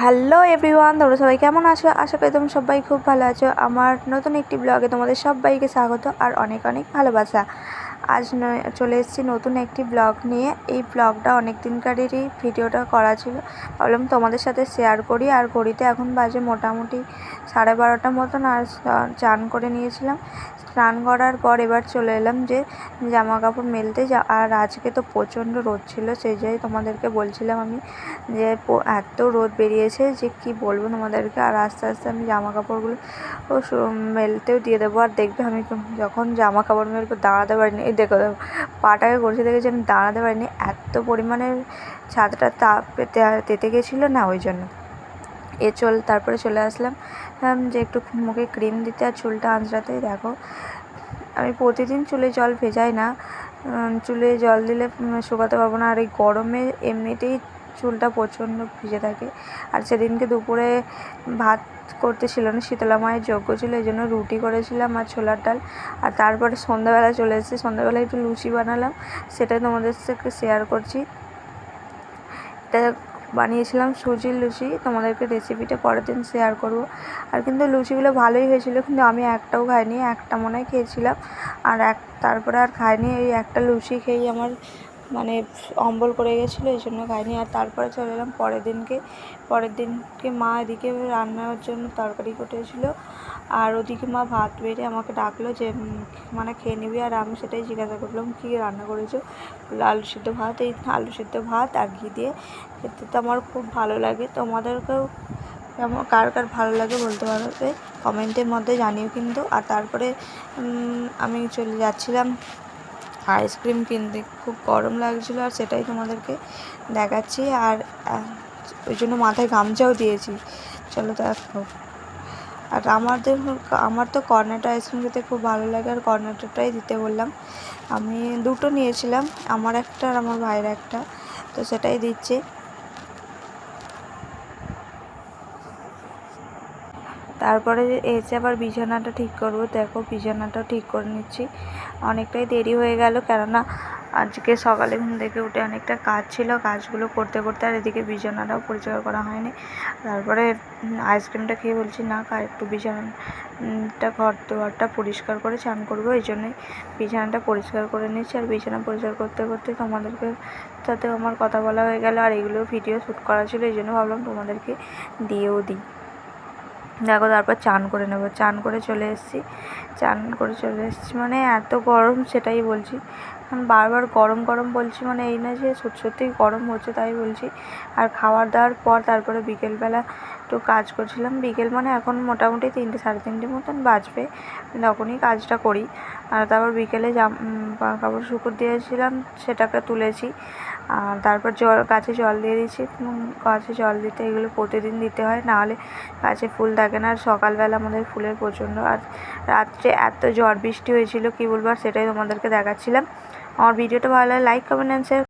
Hello everyone, তোমরা সবাই কেমন আছো? আশা করি তোমরা সবাই খুব ভালো আছো। আমার নতুন একটি ব্লগে তোমাদের সবাইকে স্বাগত আর অনেক অনেক ভালোবাসা। আজ চলে এসেছি নতুন একটি ব্লগ নিয়ে। এই ব্লগটা অনেক দিনকারেরই ভিডিওটা করা ছিল, ভাবলাম তোমাদের সাথে শেয়ার করি। আর ঘড়িতে এখন বাজে মোটামুটি 12:30 মতন। আর চান করে নিয়েছিলাম, স্নান করার পর এবার চলে এলাম যে জামা কাপড় মেলতে। আর আজকে তো প্রচণ্ড রোদ ছিল, সেই জন্যই তোমাদেরকে বলছিলাম আমি যে এত রোদ বেরিয়েছে যে কি বলবো তোমাদেরকে। আর আস্তে আস্তে আমি জামা কাপড়গুলো মেলতেও দিয়ে দেবো। আর দেখবে আমি যখন জামা কাপড় মেলবো দাঁড়াতে পারিনি, এই দেখো পাটাকে করছে দেখেছি আমি, দাঁড়াতে পারিনি, এত পরিমাণে ছাদটা তাপ তেতে গেছিলো না, ওই জন্য। তারপরে চলে আসলাম যে একটু মুখে ক্রিম দিতে আর চুলটা আঁচড়াতে। দেখো আমি প্রতিদিন চুলে জল ভেজাই না, চুলে জল দিলে শুকাতে পারবো না। আর এই গরমে এমনিতেই চুলটা প্রচণ্ড ভিজে থাকে। আর সেদিনকে দুপুরে ভাত করতে ছিল না, শীতলা মায়ের যজ্ঞ ছিল, এই জন্য রুটি করেছিলাম আর ছোলার ডাল। আর তারপরে সন্ধ্যাবেলা চলে এসেছি, সন্ধ্যাবেলায় একটু লুচি বানালাম, সেটাই তোমাদের সাথে শেয়ার করছি। এটা বানিয়েছিলাম সুজির লুচি, তোমাদেরকে রেসিপিটা পরের দিন শেয়ার করব। আর কিন্তু লুচিগুলো ভালোই হয়েছিল, কিন্তু আমি একটাও খাইনি, একটা মনে হয় খেয়েছিলাম। আর তারপরে আর খাইনি। এই একটা লুচি খেয়েই আমার মানে অম্বল করে গেছিলো, এই জন্য খাইনি। আর তারপরে চলে এলাম পরের দিনকে মা এদিকে রান্নার জন্য তরকারি কুটেছিল, আর ওদিকে মা ভাত বেড়ে আমাকে ডাকলো যে মানে খেয়ে নিবি। আর আমি সেটাই জিজ্ঞাসা করলাম কী রান্না করেছো। আলু সিদ্ধ ভাত, এই আলু সিদ্ধ ভাত আর ঘি দিয়ে খেতে তো আমার খুব ভালো লাগে। তোমাদেরকেও কার কার ভালো লাগে বলতে পারবে কমেন্টের মধ্যে জানিও কিন্তু। আর তারপরে আমি চলে যাচ্ছিলাম আইসক্রিম কিনতে, খুব গরম লাগছিলো আর সেটাই তোমাদেরকে দেখাচ্ছি। আর ওই জন্য মাথায় গামছাও দিয়েছি, চলো দেখো। আর আমার তো কর্নেটো আইসক্রিম খেতে খুব ভালো লাগে, আর কর্নেটোটাই দিতে বললাম। আমি দুটো নিয়েছিলাম, আমার একটা আর আমার ভাইয়ের একটা, তো সেটাই দিচ্ছি। তারপরে এসে আবার বিছানাটা ঠিক করব। দেখো বিছানাটা ঠিক করে নিচ্ছি, অনেকটাই দেরি হয়ে গেল, কেননা আজকে সকালে ঘুম থেকে উঠে অনেকটা কাজ ছিল, কাজগুলো করতে করতে আর এদিকে বিছানাটাও পরিষ্কার করা হয়নি। তারপরে আইসক্রিমটা খেয়ে বলছি না একটু বিছানাটা ঘরটা পরিষ্কার করে চান করবো, এই জন্যই বিছানাটা পরিষ্কার করে নিচ্ছি। আর বিছানা পরিষ্কার করতে করতে তোমাদেরকে সাথে আমার কথা বলা হয়ে গেল, আর এগুলো ভিডিও শ্যুট করা ছিল, এই জন্য ভাবলাম তোমাদেরকে দিয়েও দিই। দেখো তারপর চান করে নেবো, চান করে চলে এসেছি মানে এত গরম, সেটাই বলছি। বারবার গরম গরম বলছি, মানে এই না যে সত্যিই গরম হচ্ছে তাই বলছি। আর খাওয়ার দাওয়ার পর তারপরে বিকেলবেলা একটু কাজ করছিলাম, বিকেল মানে এখন মোটামুটি 3টে 3:30 মতন বাজবে, তখনই কাজটা করি। আর তারপর বিকেলে কাপড় শুকোতে দিয়েছিলাম, সেটাকে তুলেছি। আর তারপর গাছে জল দিয়ে দিয়েছি, গাছে জল দিতে এগুলো প্রতিদিন দিতে হয়, নাহলে গাছে ফুল থাকে না। আর সকালবেলা আমাদের ফুলের প্রচণ্ড, আর রাত্রে এত ঝড় বৃষ্টি হয়েছিল কী বলবো, আর সেটাই তোমাদেরকে দেখাচ্ছিলাম। আমার ভিডিওটা ভালো লাগে লাইক কমেন্ট অ্যান্ড শেয়ার।